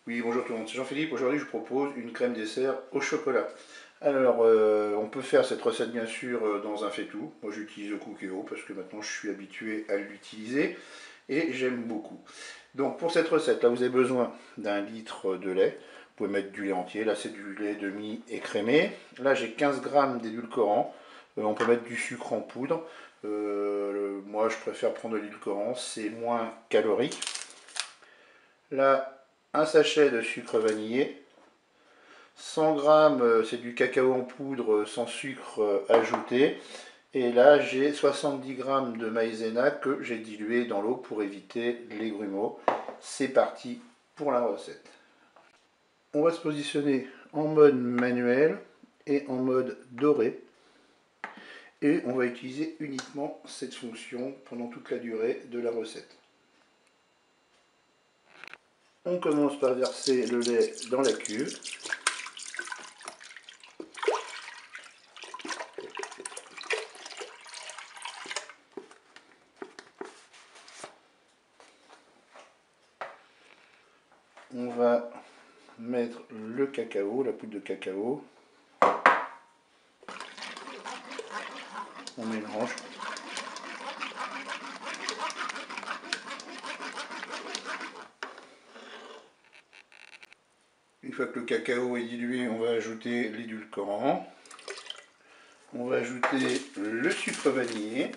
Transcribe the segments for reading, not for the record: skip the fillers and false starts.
Oui, bonjour tout le monde, c'est Jean-Philippe. Aujourd'hui, je vous propose une crème dessert au chocolat. Alors, on peut faire cette recette bien sûr dans un fait-tout. Moi, j'utilise le Cookéo parce que maintenant je suis habitué à l'utiliser et j'aime beaucoup. Donc, pour cette recette, là, vous avez besoin d'un litre de lait. Vous pouvez mettre du lait entier. Là, c'est du lait demi-écrémé. Là, j'ai 15 grammes d'édulcorant. On peut mettre du sucre en poudre. Moi, je préfère prendre de l'édulcorant, c'est moins calorique. Là, un sachet de sucre vanillé. 100 grammes, c'est du cacao en poudre sans sucre ajouté. Et là, j'ai 70 grammes de maïzena que j'ai dilué dans l'eau pour éviter les grumeaux. C'est parti pour la recette. On va se positionner en mode manuel et en mode doré. Et on va utiliser uniquement cette fonction pendant toute la durée de la recette. On commence par verser le lait dans la cuve. On va mettre le cacao, la poudre de cacao. On mélange. Une fois que le cacao est dilué, on va ajouter l'édulcorant. On va ajouter le sucre vanillé.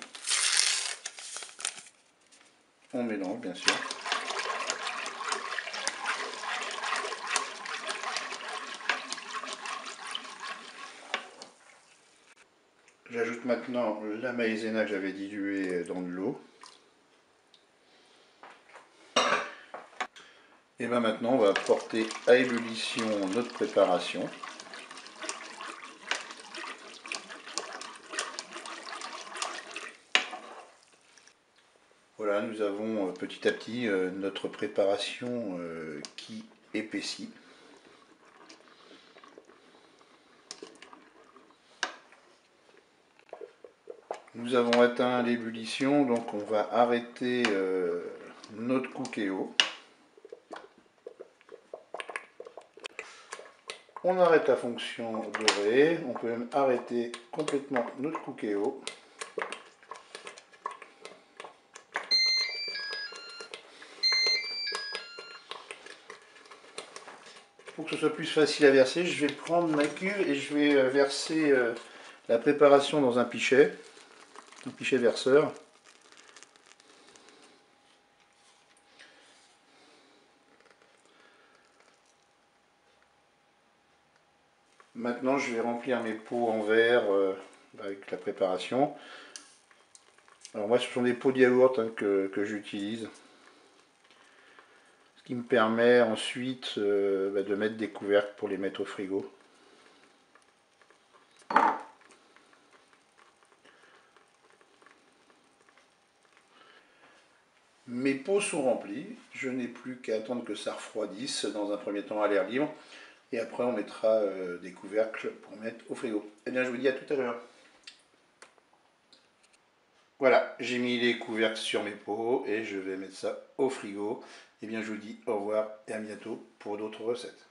On mélange bien sûr. J'ajoute maintenant la maïzena que j'avais diluée dans de l'eau. Et bien maintenant on va porter à ébullition notre préparation. Voilà, nous avons petit à petit notre préparation qui épaissit. Nous avons atteint l'ébullition, donc on va arrêter notre Cookéo. On arrête la fonction dorée, on peut même arrêter complètement notre Cookéo. Pour que ce soit plus facile à verser, je vais prendre ma cuve et je vais verser la préparation dans un pichet verseur. Maintenant, je vais remplir mes pots en verre avec la préparation. Alors moi, ce sont des pots de yaourt que j'utilise. Ce qui me permet ensuite de mettre des couvercles pour les mettre au frigo. Mes pots sont remplis, je n'ai plus qu'à attendre que ça refroidisse dans un premier temps à l'air libre. Et après on mettra des couvercles pour mettre au frigo. Eh bien je vous dis à tout à l'heure. Voilà, j'ai mis les couvercles sur mes pots et je vais mettre ça au frigo. Eh bien je vous dis au revoir et à bientôt pour d'autres recettes.